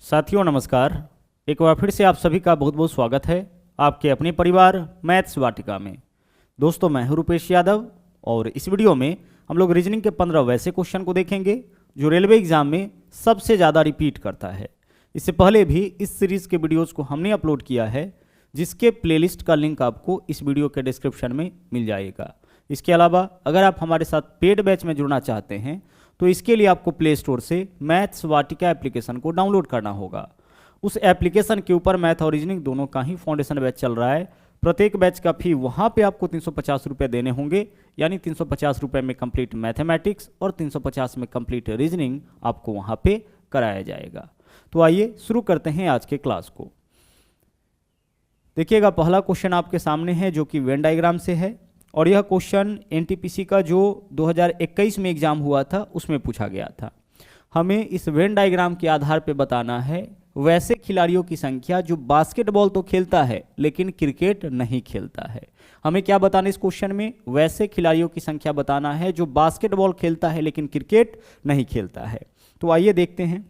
साथियों नमस्कार। एक बार फिर से आप सभी का बहुत बहुत स्वागत है आपके अपने परिवार मैथ्स वाटिका में। दोस्तों मैं हूं रूपेश यादव और इस वीडियो में हम लोग रीजनिंग के 15 वैसे क्वेश्चन को देखेंगे जो रेलवे एग्जाम में सबसे ज़्यादा रिपीट करता है। इससे पहले भी इस सीरीज़ के वीडियोज़ को हमने अपलोड किया है जिसके प्लेलिस्ट का लिंक आपको इस वीडियो के डिस्क्रिप्शन में मिल जाएगा। इसके अलावा अगर आप हमारे साथ पेड बैच में जुड़ना चाहते हैं तो इसके लिए आपको प्ले स्टोर से मैथ्स वाटिका एप्लीकेशन को डाउनलोड करना होगा। उस एप्लीकेशन के ऊपर मैथ और रीजनिंग दोनों का ही फाउंडेशन बैच चल रहा है। प्रत्येक बैच का फी वहाँ पे आपको 350 रुपये देने होंगे, यानी 350 रुपये में कंप्लीट मैथमेटिक्स और 350 में कंप्लीट रीजनिंग आपको वहाँ पे कराया जाएगा। तो आइए शुरू करते हैं आज के क्लास को। देखिएगा पहला क्वेश्चन आपके सामने है जो कि वेन डायग्राम से है और यह क्वेश्चन एनटीपीसी का जो 2021 में एग्जाम हुआ था उसमें पूछा गया था। हमें इस वेन डायग्राम के आधार पर बताना है वैसे खिलाड़ियों की संख्या जो बास्केटबॉल तो खेलता है लेकिन क्रिकेट नहीं खेलता है। हमें क्या बताना इस क्वेश्चन में, वैसे खिलाड़ियों की संख्या बताना है जो बास्केटबॉल खेलता है लेकिन क्रिकेट नहीं खेलता है। तो आइए देखते हैं।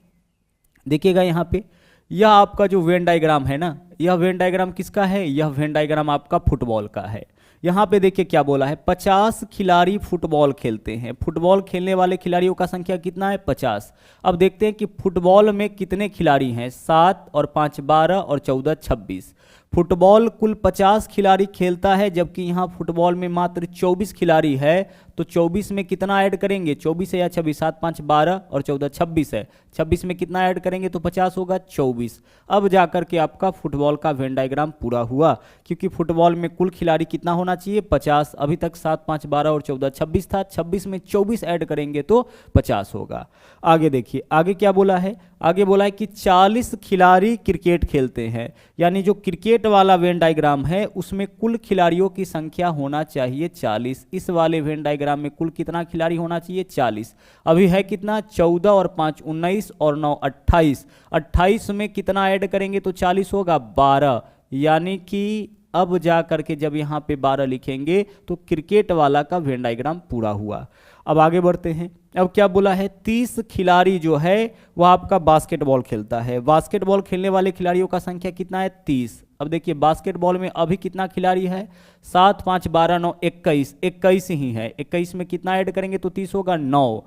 देखिएगा यहाँ पे यह आपका जो वेन डायग्राम है ना, यह वेन डायग्राम किसका है? यह वेन डायग्राम आपका फुटबॉल का है। यहाँ पे देखिए क्या बोला है, 50 खिलाड़ी फुटबॉल खेलते हैं। फुटबॉल खेलने वाले खिलाड़ियों का संख्या कितना है? 50। अब देखते हैं कि फुटबॉल में कितने खिलाड़ी हैं। 7 और 5 12 और 14 26। फुटबॉल कुल 50 खिलाड़ी खेलता है जबकि यहाँ फुटबॉल में मात्र 24 खिलाड़ी है। तो 24 में कितना ऐड करेंगे? 24 है या 26? 7 5 12 और 14 26 है। 26 में कितना ऐड करेंगे तो 50 होगा, 24। अब जाकर के आपका फुटबॉल का वेन डायग्राम पूरा हुआ, क्योंकि फुटबॉल में कुल खिलाड़ी कितना होना चाहिए? 50। अभी तक 7 5 12 और 14 26 था। 26 में 24 ऐड करेंगे तो 50 होगा। आगे देखिए आगे क्या बोला है। आगे बोला है कि 40 खिलाड़ी क्रिकेट खेलते हैं, यानी जो क्रिकेट वाला वेन डायग्राम है उसमें कुल खिलाड़ियों की संख्या होना चाहिए 40। इस वाले वेन डायग्राम में कुल कितना खिलाड़ी होना चाहिए? 40। अभी है कितना? 14 और 5 19 और 9 28। 28 में कितना ऐड करेंगे तो 40 होगा? 12। यानी कि अब जा करके जब यहाँ पे 12 लिखेंगे तो क्रिकेट वाला का वेन डायग्राम पूरा हुआ। अब आगे बढ़ते हैं। अब क्या बोला है, 30 खिलाड़ी जो है वह आपका बास्केटबॉल खेलता है। बास्केटबॉल खेलने वाले खिलाड़ियों का संख्या कितना है? 30। अब देखिए बास्केटबॉल में अभी कितना खिलाड़ी है? 7 5 12 9 21। 21 ही है। 21 में कितना ऐड करेंगे तो 30 होगा? 9।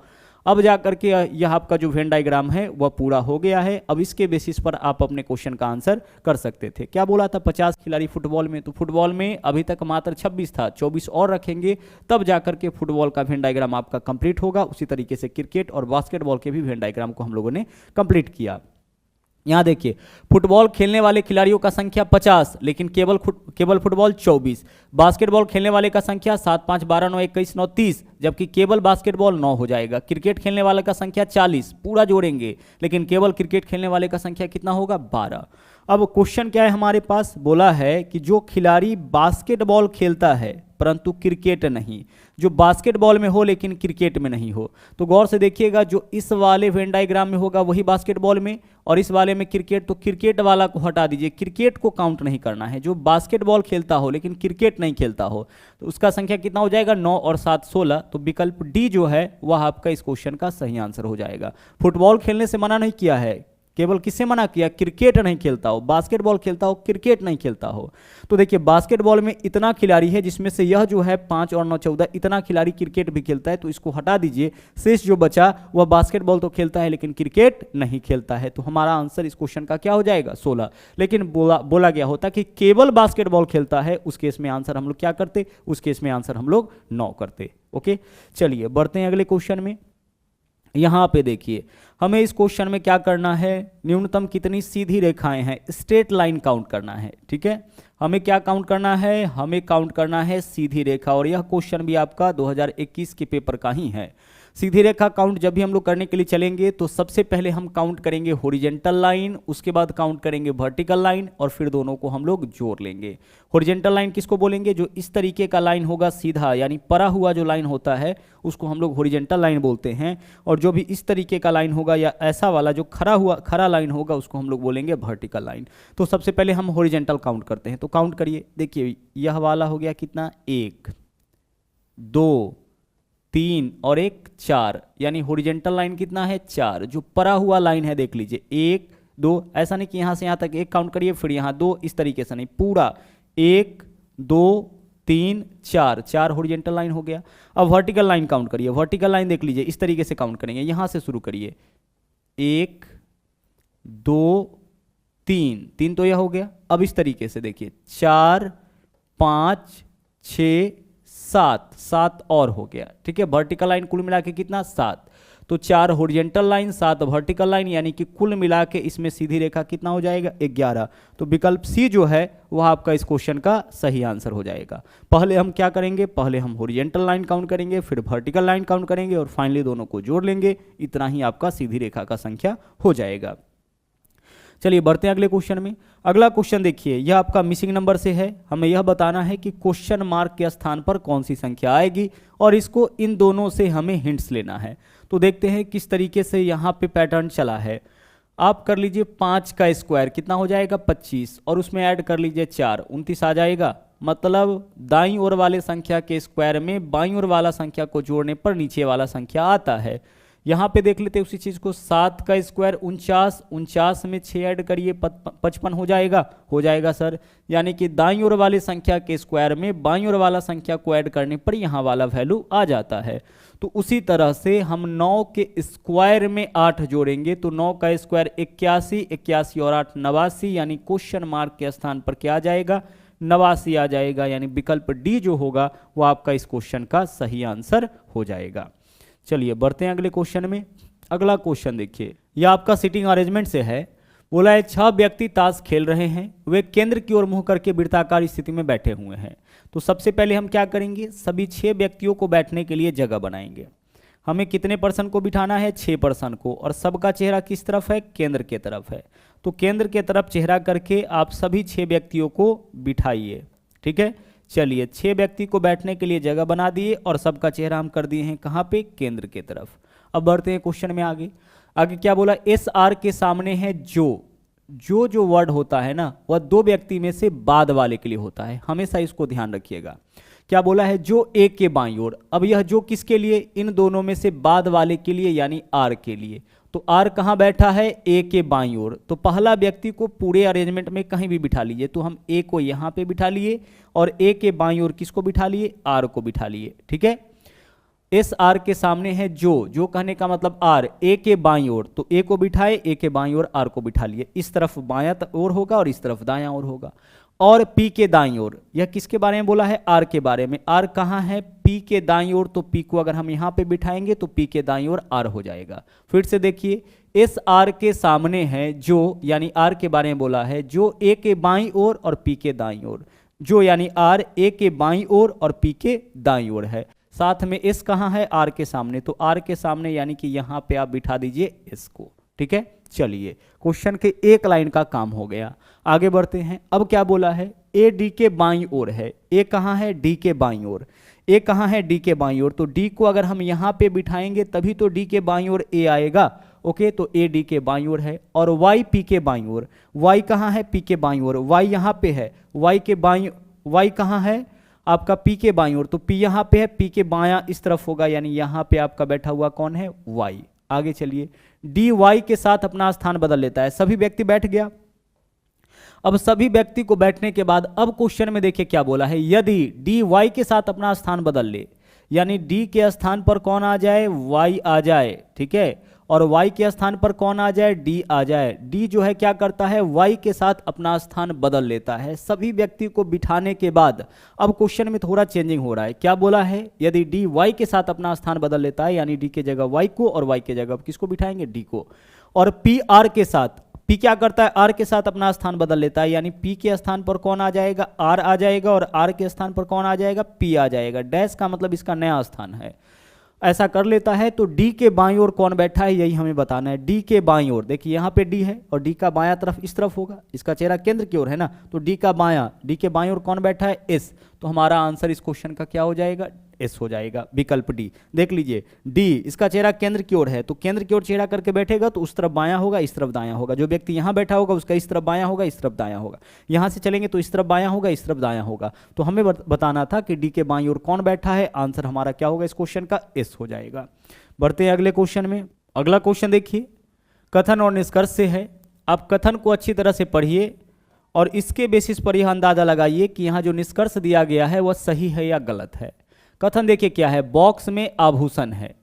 अब जाकर के यह आपका जो वेन डायग्राम है वह पूरा हो गया है। अब इसके बेसिस पर आप अपने क्वेश्चन का आंसर कर सकते थे। क्या बोला था? 50 खिलाड़ी फुटबॉल में, तो फुटबॉल में अभी तक मात्र 26 था। 24 और रखेंगे तब जाकर के फुटबॉल का वेन डायग्राम आपका कंप्लीट होगा। उसी तरीके से क्रिकेट और बास्केटबॉल के भी वेन डायग्राम को हम लोगों ने कंप्लीट किया। यहाँ देखिए फुटबॉल खेलने वाले खिलाड़ियों का संख्या 50 लेकिन केवल फुटबॉल 24। बास्केटबॉल खेलने वाले का संख्या 7 5 12 9 21 9 30, जबकि केवल बास्केटबॉल 9 हो जाएगा। क्रिकेट खेलने वाले का संख्या 40, पूरा जोड़ेंगे, लेकिन केवल क्रिकेट खेलने वाले का संख्या कितना होगा? 12। अब क्वेश्चन क्या है हमारे पास? बोला है कि जो खिलाड़ी बास्केटबॉल खेलता है परंतु क्रिकेट नहीं, जो बास्केटबॉल में हो लेकिन क्रिकेट में नहीं हो। तो गौर से देखिएगा, जो इस वाले वेन डायग्राम में होगा वही बास्केटबॉल में और इस वाले में क्रिकेट, तो क्रिकेट वाला को हटा दीजिए, क्रिकेट को काउंट नहीं करना है। जो बास्केटबॉल खेलता हो लेकिन क्रिकेट नहीं खेलता हो तो उसका संख्या कितना हो जाएगा? 9 और 7 16। तो विकल्प डी जो है वह आपका इस क्वेश्चन का सही आंसर हो जाएगा। फुटबॉल खेलने से मना नहीं किया है, केवल किससे मना किया? क्रिकेट नहीं खेलता हो। बास्केटबॉल खेलता हो, क्रिकेट नहीं खेलता हो। तो देखिए बास्केटबॉल में इतना खिलाड़ी है जिसमें से यह जो है 5 और 9 14, इतना खिलाड़ी क्रिकेट भी खेलता है, तो इसको हटा दीजिए। शेष जो बचा वह बास्केटबॉल तो खेलता है लेकिन क्रिकेट नहीं खेलता है। तो हमारा आंसर इस क्वेश्चन का क्या हो जाएगा? 16। लेकिन बोला गया होता कि केवल बास्केटबॉल खेलता है, उस केस में आंसर हम लोग क्या करते? उस केस में आंसर हम लोग 9 करते। ओके, चलिए बढ़ते हैं अगले क्वेश्चन में। यहाँ पे देखिए हमें इस क्वेश्चन में क्या करना है, न्यूनतम कितनी सीधी रेखाएं हैं, स्ट्रेट लाइन काउंट करना है। ठीक है, हमें क्या काउंट करना है? हमें काउंट करना है सीधी रेखा। और यह क्वेश्चन भी आपका 2021 के पेपर का ही है। सीधी रेखा काउंट जब भी हम लोग करने के लिए चलेंगे तो सबसे पहले हम काउंट करेंगे हॉरिजॉन्टल लाइन, उसके बाद काउंट करेंगे वर्टिकल लाइन और फिर दोनों को हम लोग जोड़ लेंगे। हॉरिजॉन्टल लाइन किसको बोलेंगे? जो इस तरीके का लाइन होगा सीधा, यानी परा हुआ जो लाइन होता है उसको हम लोग हॉरिजॉन्टल लाइन बोलते हैं। और जो भी इस तरीके का लाइन होगा या ऐसा वाला जो खरा लाइन होगा उसको हम लोग बोलेंगे वर्टिकल लाइन। तो सबसे पहले हम हॉरिजॉन्टल काउंट करते हैं। तो काउंट करिए। देखिए यह वाला हो गया कितना? 1 2 3 और 1 4, यानी हॉरिजॉन्टल लाइन कितना है? 4। जो परा हुआ लाइन है देख लीजिए 1 2, ऐसा नहीं कि यहाँ से यहाँ तक 1 काउंट करिए फिर यहाँ 2, इस तरीके से नहीं, पूरा 1 2 3 4, 4 हॉरिजॉन्टल लाइन हो गया। अब वर्टिकल लाइन काउंट करिए, वर्टिकल लाइन देख लीजिए, इस तरीके से काउंट करेंगे, यहाँ से शुरू करिए, 1 2 3, 3 तो यह हो गया। अब इस तरीके से देखिए 4 5 6 7, 7 और हो गया, ठीक है। वर्टिकल लाइन कुल मिला के कितना, 7, तो 4 हॉरिजॉन्टल लाइन 7 वर्टिकल लाइन, यानी कि कुल मिला के इसमें सीधी रेखा कितना हो जाएगा, 11। तो विकल्प सी जो है वह आपका इस क्वेश्चन का सही आंसर हो जाएगा। पहले हम क्या करेंगे, पहले हम हॉरिजॉन्टल लाइन काउंट करेंगे, फिर वर्टिकल लाइन काउंट करेंगे और फाइनली दोनों को जोड़ लेंगे, इतना ही आपका सीधी रेखा का संख्या हो जाएगा। चलिए बढ़ते हैं अगले क्वेश्चन में। अगला क्वेश्चन देखिए, यह आपका मिसिंग नंबर से है। हमें यह बताना है कि क्वेश्चन मार्क के स्थान पर कौन सी संख्या आएगी और इसको इन दोनों से हमें हिंट्स लेना है। तो देखते हैं किस तरीके से यहाँ पे पैटर्न चला है। आप कर लीजिए 5 का स्क्वायर कितना हो जाएगा, 25, और उसमें ऐड कर लीजिए 4, 29 आ जाएगा। मतलब दाईं ओर वाले संख्या के स्क्वायर में बाईं ओर वाला संख्या को जोड़ने पर नीचे वाला संख्या आता है। यहाँ पे देख लेते हैं उसी चीज़ को, 7 का स्क्वायर 49, 49 में 6 ऐड करिए 55 हो जाएगा सर। यानी कि दाईं ओर वाले संख्या के स्क्वायर में बाईं ओर वाला संख्या को ऐड करने पर यहाँ वाला वैल्यू आ जाता है। तो उसी तरह से हम 9 के स्क्वायर में 8 जोड़ेंगे, तो 9 का स्क्वायर 81, 81 और 8 89, यानी क्वेश्चन मार्क के स्थान पर क्या आ जाएगा, 89 आ जाएगा। यानी विकल्प डी जो होगा वो आपका इस क्वेश्चन का सही आंसर हो जाएगा। चलिए बढ़ते हैं अगले क्वेश्चन में। अगला क्वेश्चन देखिए, यह आपका सीटिंग अरेंजमेंट से है। बोला है 6 व्यक्ति ताश खेल रहे हैं, वे केंद्र की ओर मुंह करके वृत्ताकार स्थिति में बैठे हुए हैं। तो सबसे पहले हम क्या करेंगे, सभी 6 व्यक्तियों को बैठने के लिए जगह बनाएंगे। हमें कितने पर्सन को बिठाना है, 6 पर्सन को, और सबका चेहरा किस तरफ है, केंद्र के तरफ है। तो केंद्र के तरफ चेहरा करके आप सभी 6 व्यक्तियों को बिठाइए, ठीक है। चलिए 6 व्यक्ति को बैठने के लिए जगह बना दिए और सबका चेहरा हम कर दिए हैं कहाँ पे, केंद्र के तरफ। अब बढ़ते हैं क्वेश्चन में आगे। आगे क्या बोला, एस आर के सामने है जो वर्ड होता है ना वह 2 व्यक्ति में से बाद वाले के लिए होता है, हमेशा इसको ध्यान रखिएगा। क्या बोला है, जो ए के बाईं ओर। अब यह जो किसके लिए, इन दोनों में से बाद वाले के लिए, यानी आर के लिए। तो आर कहाँ बैठा है, ए के बाईं ओर। तो पहला व्यक्ति को पूरे अरेंजमेंट में कहीं भी बिठा लीजिए। तो हम ए को यहाँ पे बिठा लिए और ए के बाईं ओर किसको बिठा लिए, आर को बिठा लिए, ठीक है। एस आर के सामने है जो कहने का मतलब आर, ए के बाईं ओर। तो ए को बिठाए, ए के बाईं ओर आर को बिठा लिए। इस तरफ बायां ओर होगा और इस तरफ दायां ओर होगा। और पी के दाईं ओर, यह किसके बारे में बोला है, आर के बारे में। आर कहाँ है, पी के दाईं ओर। तो पी को अगर हम यहाँ पे बिठाएंगे तो पी के दाईं ओर आर हो जाएगा। फिर से देखिए, एस आर के सामने है जो, यानी आर के बारे में बोला है, जो ए के बाईं ओर और पी के दाईं ओर। जो यानी आर ए के बाईं ओर और पी के दाईं ओर है। साथ में एस कहाँ है, आर के सामने। तो आर के सामने यानी कि यहाँ पे आप बिठा दीजिए एस को, ठीक है। चलिए क्वेश्चन के एक लाइन का काम हो गया। आगे बढ़ते हैं। अब क्या बोला है, ए डी के बाईं ओर है। ए कहाँ है, डी के बाईं ओर। ए कहाँ है, डी के बाईं ओर। तो डी को अगर हम यहाँ पे बिठाएंगे तभी तो डी के बाईं ओर ए आएगा। ओके, तो ए डी के बाईं ओर है। और वाई पी के बाईं ओर। वाई कहाँ है, पी के बाईं ओर। वाई यहाँ पे है, वाई के बाईं, वाई कहाँ है आपका, पी के बाईं ओर। तो पी यहाँ पे है, पी के बायां इस तरफ होगा, यानी यहाँ पे आपका बैठा हुआ कौन है, वाई। आगे चलिए, डी वाई के साथ अपना स्थान बदल लेता है। सभी व्यक्ति बैठ गया। अब सभी व्यक्ति को बैठने के बाद अब क्वेश्चन में देखिए क्या बोला है, यदि डी वाई के साथ अपना स्थान बदल ले, यानी डी के स्थान पर कौन आ जाए, वाई आ जाए, ठीक है। और y के स्थान पर कौन आ जाए, d आ जाए। d जो है क्या करता है, y के साथ अपना स्थान बदल लेता है। सभी व्यक्ति को बिठाने के बाद अब क्वेश्चन में थोड़ा चेंजिंग हो रहा है। क्या बोला है, यदि d y के साथ अपना स्थान बदल लेता है, यानी d के जगह y को और y के जगह किसको बिठाएंगे, d को। और p r के साथ, p क्या करता है, r के साथ अपना स्थान बदल लेता है, यानी p के स्थान पर कौन आ जाएगा, r आ जाएगा। और r के स्थान पर कौन आ जाएगा, p आ जाएगा। डैश का मतलब इसका नया स्थान है। ऐसा कर लेता है तो D के बाईं ओर कौन बैठा है, यही हमें बताना है। D के बाईं ओर देखिए यहाँ पे D है और D का बायां तरफ इस तरफ होगा, इसका चेहरा केंद्र की ओर है ना। तो D का बायां, D के बाईं ओर कौन बैठा है, S। तो हमारा आंसर इस क्वेश्चन का क्या हो जाएगा, S हो जाएगा, विकल्प D। देख लीजिए D, इसका चेहरा केंद्र की ओर है, तो केंद्र की ओर चेहरा करके बैठेगा तो उस तरफ बायां होगा, इस तरफ दायां होगा। जो व्यक्ति यहाँ बैठा होगा उसका इस तरफ बायां होगा, इस तरफ दायां होगा। यहाँ से चलेंगे तो इस तरफ बायां होगा, इस तरफ दायां होगा। तो हमें बताना था कि D के बाईं ओर कौन बैठा है। आंसर हमारा क्या होगा इस क्वेश्चन का, S हो जाएगा। बढ़ते हैं अगले क्वेश्चन में। अगला क्वेश्चन देखिए, कथन और निष्कर्ष से है। आप कथन को अच्छी तरह से पढ़िए और इसके बेसिस पर यह अंदाजा लगाइए कि यहाँ जो निष्कर्ष दिया गया है वह सही है या गलत है। कथन देखिए क्या है, बॉक्स में आभूषण है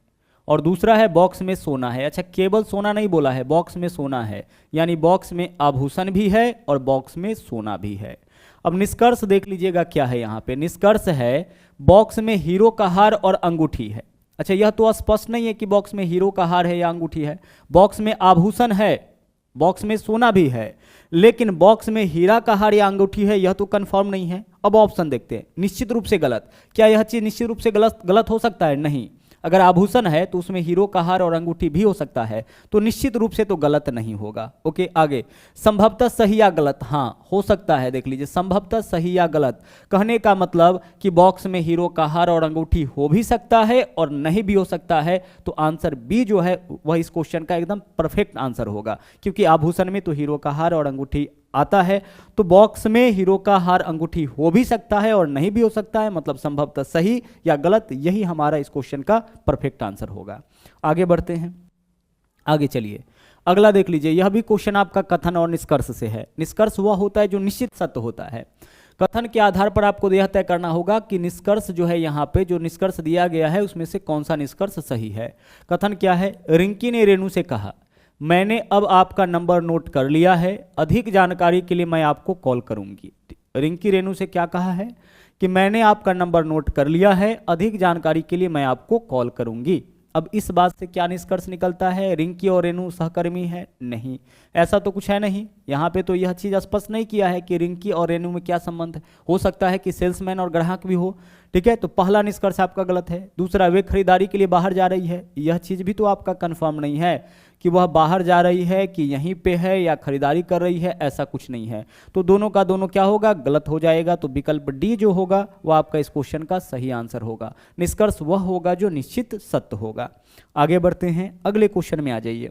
और दूसरा है बॉक्स में सोना है। अच्छा, केवल सोना नहीं बोला है, बॉक्स में सोना है, यानी बॉक्स में आभूषण भी है और बॉक्स में सोना भी है। अब निष्कर्ष देख लीजिएगा क्या है, यहाँ पे निष्कर्ष है बॉक्स में हीरो का हार और अंगूठी है। अच्छा, यह तो स्पष्ट नहीं है कि बॉक्स में हीरो का हार है या अंगूठी है। बॉक्स में आभूषण है, बॉक्स में सोना भी है, लेकिन बॉक्स में हीरा का हार या अंगूठी है यह तो कंफर्म नहीं है। अब ऑप्शन देखते हैं, निश्चित रूप से गलत। क्या यह चीज निश्चित रूप से गलत हो सकता है? नहीं। अगर आभूषण है तो उसमें हीरो का हार और अंगूठी भी हो सकता है, तो निश्चित रूप से तो गलत नहीं होगा। ओके, आगे संभवतः सही या गलत, हाँ हो सकता है। देख लीजिए, संभवतः सही या गलत कहने का मतलब कि बॉक्स में हीरो का हार और अंगूठी हो भी सकता है और नहीं भी हो सकता है, तो आंसर बी जो है वह इस क्वेश्चन का एकदम परफेक्ट आंसर होगा, क्योंकि आभूषण में तो हीरो का हार और अंगूठी आता है, तो बॉक्स में हीरो का हार अंगूठी हो भी सकता है और नहीं भी हो सकता है, मतलब संभवतः सही या गलत, यही हमारा इस क्वेश्चन का परफेक्ट आंसर होगा। आगे बढ़ते हैं, आगे चलिए अगला देख लीजिए। यह भी क्वेश्चन आपका कथन और निष्कर्ष से है। निष्कर्ष वह होता है जो निश्चित सत्य होता है। कथन के आधार पर आपको यह तय करना होगा कि निष्कर्ष जो है, यहाँ पे जो निष्कर्ष दिया गया है उसमें से कौन सा निष्कर्ष सही है। कथन क्या है, रिंकी ने रेणु से कहा, मैंने अब आपका नंबर नोट कर लिया है, अधिक जानकारी के लिए मैं आपको कॉल करूंगी। रिंकी रेणु से क्या कहा है कि मैंने आपका नंबर नोट कर लिया है, अधिक जानकारी के लिए मैं आपको कॉल करूंगी। अब इस बात से क्या निष्कर्ष निकलता है, रिंकी और रेणु सहकर्मी है? नहीं, ऐसा तो कुछ है नहीं। यहाँ पे तो यह चीज स्पष्ट नहीं किया है कि रिंकी और रेणु में क्या संबंध है। हो सकता है कि सेल्समैन और ग्राहक भी हो, ठीक है, तो पहला निष्कर्ष आपका गलत है। दूसरा, वे खरीदारी के लिए बाहर जा रही है, यह चीज भी तो आपका कंफर्म नहीं है कि वह बाहर जा रही है कि यहीं पे है या खरीदारी कर रही है, ऐसा कुछ नहीं है। तो दोनों का दोनों क्या होगा, गलत हो जाएगा। तो विकल्प डी जो होगा वह आपका इस क्वेश्चन का सही आंसर होगा। निष्कर्ष वह होगा जो निश्चित सत्य होगा। आगे बढ़ते हैं, अगले क्वेश्चन में आ जाइए।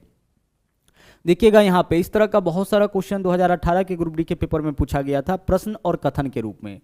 देखिएगा यहाँ पे इस तरह का बहुत सारा क्वेश्चन 2018 के ग्रुप डी के पेपर में पूछा गया था, प्रश्न और कथन के रूप में।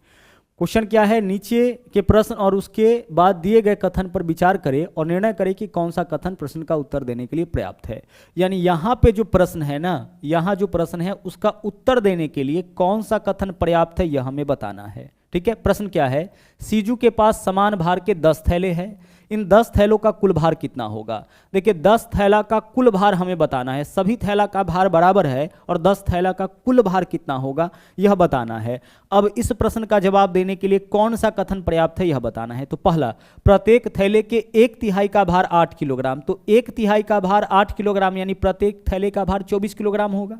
क्वेश्चन क्या है, नीचे के प्रश्न और उसके बाद दिए गए कथन पर विचार करें और निर्णय करें कि कौन सा कथन प्रश्न का उत्तर देने के लिए पर्याप्त है। यानी यहाँ पे जो प्रश्न है ना, यहाँ जो प्रश्न है उसका उत्तर देने के लिए कौन सा कथन पर्याप्त है यह हमें बताना है। ठीक है, प्रश्न क्या है, सीजू के पास समान भार के 10 थैले हैं, इन 10 थैलों का कुल भार कितना होगा। देखिए 10 थैला का कुल भार हमें बताना है, सभी थैला का भार बराबर है और 10 थैला का कुल भार कितना होगा यह बताना है। अब इस प्रश्न का जवाब देने के लिए कौन सा कथन पर्याप्त है यह बताना है। तो पहला, प्रत्येक थैले के 1/3 का भार 8 किलोग्राम, तो 1/3 का भार 8 किलोग्राम यानी प्रत्येक थैले का भार 24 किलोग्राम होगा।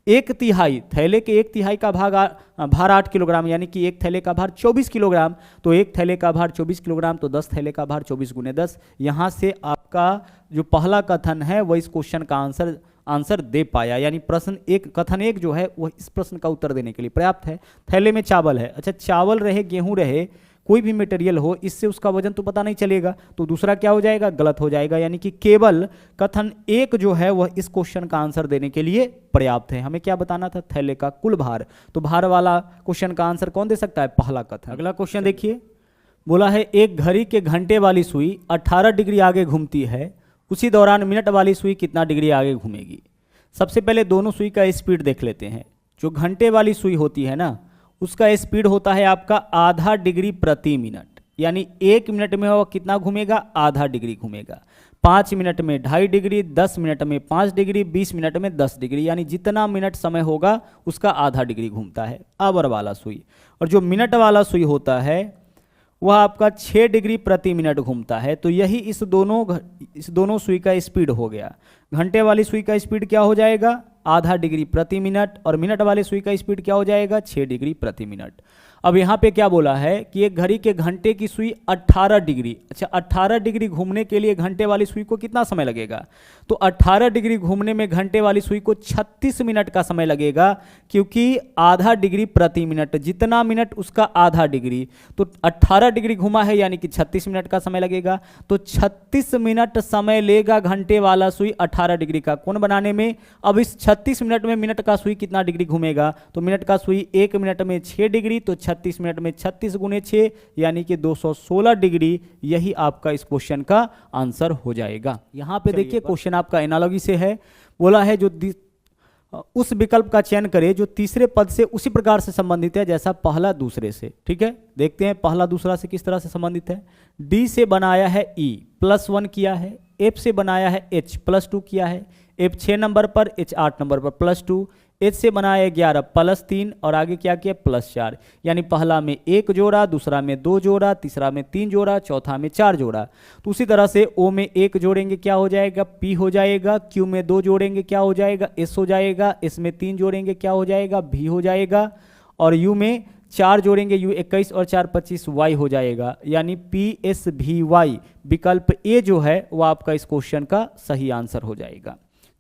1/3 थैले के 1/3 का भार 8 किलोग्राम यानी कि एक थैले का भार 24 किलोग्राम, तो एक थैले का भार 24 किलोग्राम, तो 10 थैले का भार 24 × 10। यहाँ से आपका जो पहला कथन है वह इस क्वेश्चन का आंसर दे पाया, यानी प्रश्न एक, कथन एक जो है वह इस प्रश्न का उत्तर देने के लिए पर्याप्त है। थैले में चावल है, अच्छा चावल रहे गेहूं रहे कोई भी मटेरियल हो, इससे उसका वजन तो पता नहीं चलेगा, तो दूसरा क्या हो जाएगा, गलत हो जाएगा। यानी कि केवल कथन एक जो है वह इस क्वेश्चन का आंसर देने के लिए पर्याप्त है। हमें क्या बताना था, थैले का कुल भार, तो भार वाला क्वेश्चन का आंसर कौन दे सकता है, पहला कथन। अगला क्वेश्चन देखिए, बोला है एक घड़ी के घंटे वाली सुई 18 डिग्री आगे घूमती है, उसी दौरान मिनट वाली सुई कितना डिग्री आगे घूमेगी। सबसे पहले दोनों सुई का स्पीड देख लेते हैं। जो घंटे वाली सुई होती है ना, उसका स्पीड होता है आपका आधा डिग्री प्रति मिनट, यानी 1 मिनट में वो कितना घूमेगा, आधा डिग्री घूमेगा। 5 मिनट में 2.5 डिग्री, 10 मिनट में 5 डिग्री, 20 मिनट में 10 डिग्री, यानी जितना मिनट समय होगा उसका आधा डिग्री घूमता है आवर वाला सुई। और जो मिनट वाला सुई होता है वह आपका 6 डिग्री प्रति मिनट घूमता है। तो यही इस दोनों सुई का स्पीड हो गया। घंटे वाली सुई का स्पीड क्या हो जाएगा, आधा डिग्री प्रति मिनट, और मिनट वाले सुई का स्पीड क्या हो जाएगा, 6 डिग्री प्रति मिनट। अब यहाँ पे क्या बोला है कि एक घड़ी के घंटे की सुई 18 डिग्री, अच्छा 18 डिग्री घूमने के लिए घंटे वाली सुई को कितना समय लगेगा, तो 18 डिग्री घूमने में घंटे वाली सुई को 36 मिनट का समय लगेगा, क्योंकि आधा डिग्री प्रति मिनट, जितना मिनट उसका आधा डिग्री, तो 18 डिग्री घुमा है यानी कि 36 मिनट का समय लगेगा। तो 36 मिनट समय लेगा घंटे वाला सुई 18 डिग्री का कोण बनाने में। अब इस 36 मिनट में मिनट का सुई कितना डिग्री घूमेगा, तो मिनट का सुई 1 मिनट में 6 डिग्री, तो 36 मिनट में 36 × 6 यानी कि 216 डिग्री, यही आपका इस क्वेश्चन का आंसर हो जाएगा। यहाँ पे देखिए क्वेश्चन आपका एनालॉजी से है, बोला है जो उस विकल्प का चयन करें जो तीसरे पद से उसी प्रकार से संबंधित है जैसा पहला दूसरे से। ठीक है, देखते हैं पहला दूसरा से किस तरह से संबंधित है। डी से बनाया है ई +1 किया है, एफ से बनाया है एच +2 किया है, एफ 6 नंबर पर, एच 8 नंबर पर +2, एच से बनाया 11 +3 और आगे क्या किया +4। यानी पहला में 1 जोड़ा, दूसरा में 2 जोड़ा, तीसरा में 3 जोड़ा, चौथा में 4 जोड़ा। तो उसी तरह से ओ में 1 जोड़ेंगे क्या हो जाएगा, पी हो जाएगा, क्यू में 2 जोड़ेंगे क्या हो जाएगा, एस हो जाएगा, एस में 3 जोड़ेंगे क्या हो जाएगा, भी हो जाएगा, और यू में 4 जोड़ेंगे, यू 21 और 4 25 वाई हो जाएगा। यानी PSVY विकल्प ए जो है वो आपका इस क्वेश्चन का सही आंसर हो जाएगा।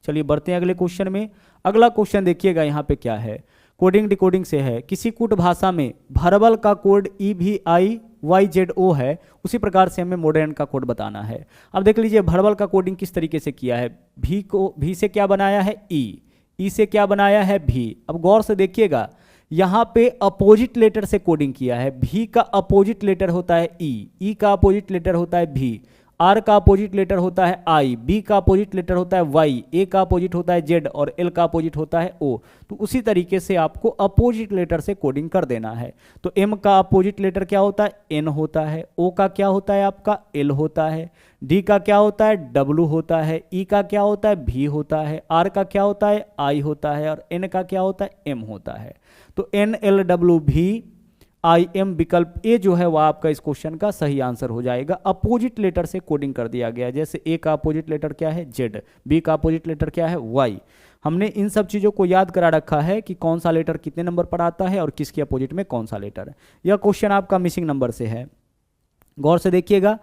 चलिए बढ़ते हैं अगले क्वेश्चन में। अगला क्वेश्चन देखिएगा यहाँ पे क्या है, कोडिंग डिकोडिंग से है। किसी कूट भाषा में भरबल का कोड EVIYZO है, उसी प्रकार से हमें मॉडर्न का कोड बताना है। अब देख लीजिए भरबल का कोडिंग किस तरीके से किया है। भी से क्या बनाया है ई से क्या बनाया है भी। अब गौर से देखिएगा यहाँ पे अपोजिट लेटर से कोडिंग किया है। भी का अपोजिट लेटर होता है ई का अपोजिट लेटर होता है भी, आर का अपोजिट लेटर होता है आई, बी का अपोजिट लेटर होता है वाई, ए का अपोजिट होता है जेड और एल का अपोजिट होता है ओ। तो उसी तरीके से आपको अपोजिट लेटर से कोडिंग कर देना है। तो एम का अपोजिट लेटर क्या होता है, एन होता है, ओ का क्या होता है आपका एल होता है, डी का क्या होता है डब्लू होता है, ई का क्या होता है भी होता है, आर का क्या होता है आई होता है और एन का क्या होता है एम होता है। तो NLWVIM विकल्प ए जो है वह आपका इस क्वेश्चन का सही आंसर हो जाएगा। अपोजिट लेटर से कोडिंग कर दिया गया, जैसे ए का अपोजिट लेटर क्या है जेड, बी का अपोजिट लेटर क्या है वाई। हमने इन सब चीज़ों को याद करा रखा है कि कौन सा लेटर कितने नंबर पर आता है और किसके अपोजिट में कौन सा लेटर है। यह क्वेश्चन आपका मिसिंग नंबर से है, गौर से देखिएगा।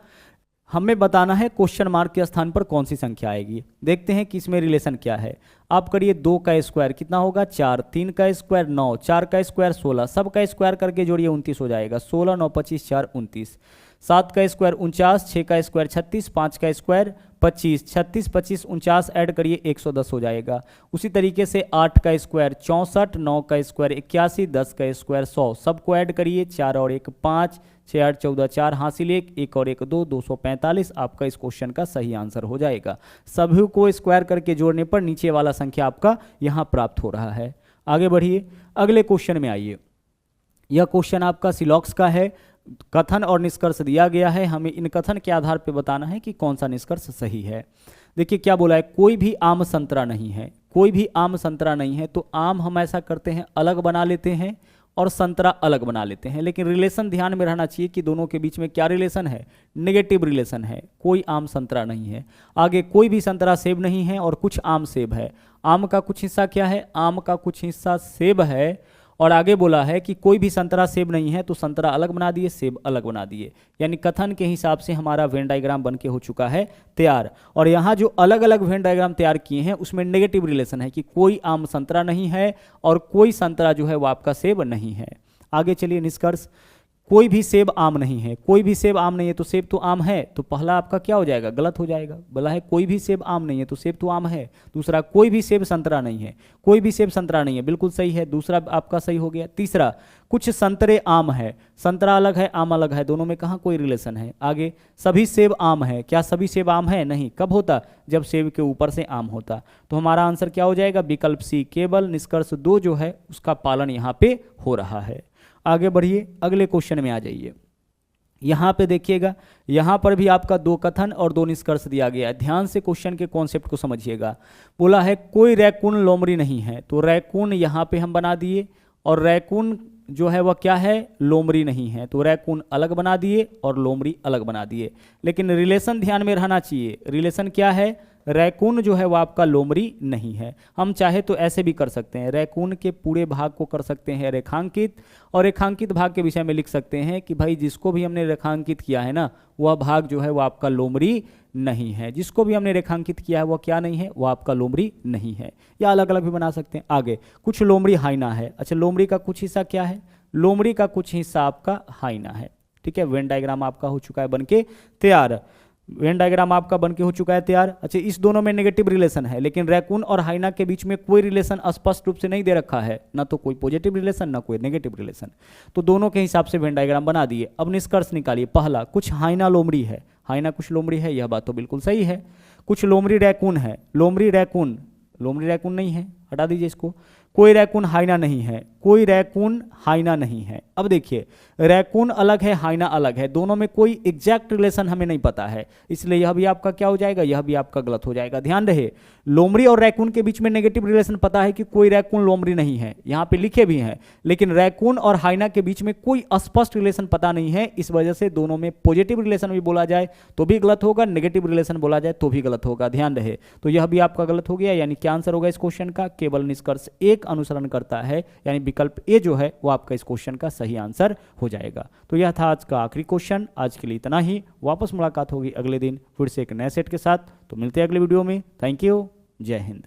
हमें बताना है क्वेश्चन मार्क के स्थान पर कौन सी संख्या आएगी। देखते हैं कि इसमें रिलेशन क्या है। आप करिए 2 का स्क्वायर कितना होगा 4, 3 का स्क्वायर 9, 4 का स्क्वायर 16, सब का स्क्वायर करके जोड़िए 29 हो जाएगा। 16 9 25 4 29। 7 का स्क्वायर 49, 6 का स्क्वायर 36, 5 का स्क्वायर 25, 36 25 49 ऐड करिए 110 हो जाएगा। उसी तरीके से 8 का स्क्वायर 64, 9 का स्क्वायर 81, 10 का स्क्वायर 100, सबको ऐड करिए 4 और 1 5, 6 8 14 4 हासिल 1 और 1 2, 245 आपका इस क्वेश्चन का सही आंसर हो जाएगा। सभी को स्क्वायर करके जोड़ने पर नीचे वाला संख्या आपका यहाँ प्राप्त हो रहा है। आगे बढ़िए, अगले क्वेश्चन में आइए। यह क्वेश्चन आपका सिलॉक्स का है। कथन और निष्कर्ष दिया गया है, हमें इन कथन के आधार पर बताना है कि कौन सा निष्कर्ष सही है। देखिए क्या बोला है, कोई भी आम संतरा नहीं है, कोई भी आम संतरा नहीं है। तो आम हम ऐसा करते हैं अलग बना लेते हैं और संतरा अलग बना लेते हैं, लेकिन रिलेशन ध्यान में रहना चाहिए कि दोनों के बीच में क्या रिलेशन है, नेगेटिव रिलेशन है। कोई आम संतरा नहीं है। आगे कोई भी संतरा सेब नहीं है और कुछ आम सेब है। आम का कुछ हिस्सा क्या है, आम का कुछ हिस्सा सेब है। और आगे बोला है कि कोई भी संतरा सेब नहीं है, तो संतरा अलग बना दिए, सेब अलग बना दिए। यानी कथन के हिसाब से हमारा वेन डायग्राम बन के हो चुका है तैयार। और यहाँ जो अलग अलग वेन डायग्राम तैयार किए हैं उसमें नेगेटिव रिलेशन है कि कोई आम संतरा नहीं है और कोई संतरा जो है वो आपका सेब नहीं है। आगे चलिए निष्कर्ष। कोई भी सेब आम नहीं है, कोई भी सेब आम नहीं है, तो सेब तो आम है, तो पहला आपका क्या हो जाएगा, गलत हो जाएगा। बोला है कोई भी सेब आम नहीं है, तो सेब तो आम है। दूसरा, कोई भी सेब संतरा नहीं है, कोई भी सेब संतरा नहीं है, बिल्कुल सही है, दूसरा आपका सही हो गया। तीसरा, कुछ संतरे आम है, संतरा अलग है आम अलग है, दोनों में कहाँ कोई रिलेशन है। आगे, सभी सेब आम है, क्या सभी सेब आम है, नहीं। कब होता, जब सेब के ऊपर से आम होता। तो हमारा आंसर क्या हो जाएगा, विकल्प सी। केवल निष्कर्ष 2 जो है उसका पालन यहाँ पे हो रहा है। आगे बढ़िए, अगले क्वेश्चन में आ जाइए। यहाँ पे देखिएगा, यहाँ पर भी आपका 2 कथन और 2 निष्कर्ष दिया गया है। ध्यान से क्वेश्चन के कॉन्सेप्ट को समझिएगा। बोला है कोई रैकून लोमड़ी नहीं है, तो रैकून यहाँ पे हम बना दिए और रैकून जो है वह क्या है, लोमड़ी नहीं है, तो रैकून अलग बना दिए और लोमड़ी अलग बना दिए। लेकिन रिलेशन ध्यान में रहना चाहिए। रिलेशन क्या है, रैकून जो है वो आपका लोमड़ी नहीं है। हम चाहे तो ऐसे भी कर सकते हैं, रैकून के पूरे भाग को कर सकते हैं रेखांकित, और रेखांकित भाग के विषय में लिख सकते हैं कि भाई जिसको भी हमने रेखांकित किया है ना, वह भाग जो है वो आपका लोमड़ी नहीं है। जिसको भी हमने रेखांकित किया है वह क्या नहीं है, वह आपका लोमड़ी नहीं है। या अलग अलग भी बना सकते हैं। आगे, कुछ लोमड़ी हाइना है। अच्छा, लोमड़ी का कुछ हिस्सा क्या है, लोमड़ी का कुछ हिस्सा आपका हाइना है। ठीक है, वेन डायग्राम आपका हो चुका है बनके तैयार। वेन डायग्राम आपका बनके हो चुका है तैयार। अच्छा, इस दोनों में नेगेटिव रिलेशन है, लेकिन रैकून और हाइना के बीच में कोई रिलेशन स्पष्ट रूप से नहीं दे रखा है, ना तो कोई पॉजिटिव रिलेशन ना कोई नेगेटिव रिलेशन। तो दोनों के हिसाब से वेन डायग्राम बना दिए। अब निष्कर्ष निकालिए। पहला, कुछ हाइना लोमड़ी है, हाइना कुछ लोमड़ी है, यह बात तो बिल्कुल सही है। कुछ लोमड़ी रैकून है, लोमड़ी रैकून लोमड़ी रैकून नहीं है, हटा दीजिए इसको। कोई रैकून हाइना नहीं है, कोई रैकून हाइना नहीं है। अब देखिए रैकून अलग है, हाइना अलग है, दोनों में कोई एग्जैक्ट रिलेशन हमें नहीं पता है, इसलिए यह भी आपका क्या हो जाएगा, यह भी आपका गलत हो जाएगा। ध्यान रहे लोमड़ी और रैकून के बीच में नेगेटिव रिलेशन पता है कि कोई रैकून लोमड़ी नहीं है, यहाँ पे लिखे भी हैं, लेकिन रैकून और हाइना के बीच में कोई स्पष्ट रिलेशन पता नहीं है, इस वजह से दोनों में पॉजिटिव रिलेशन भी बोला जाए तो भी गलत होगा, नेगेटिव रिलेशन बोला जाए तो भी गलत होगा। ध्यान रहे, तो यह भी आपका गलत हो गया, यानी क्या आंसर होगा इस क्वेश्चन का, केवल निष्कर्ष एक अनुसरण करता है, यानी विकल्प ए जो है वो आपका इस क्वेश्चन का सही आंसर हो जाएगा। तो यह था आज का आखिरी क्वेश्चन। आज के लिए इतना ही, वापस मुलाकात होगी अगले दिन फिर से एक नए सेट के साथ। तो मिलते हैं अगले वीडियो में। थैंक यू, जय हिंद।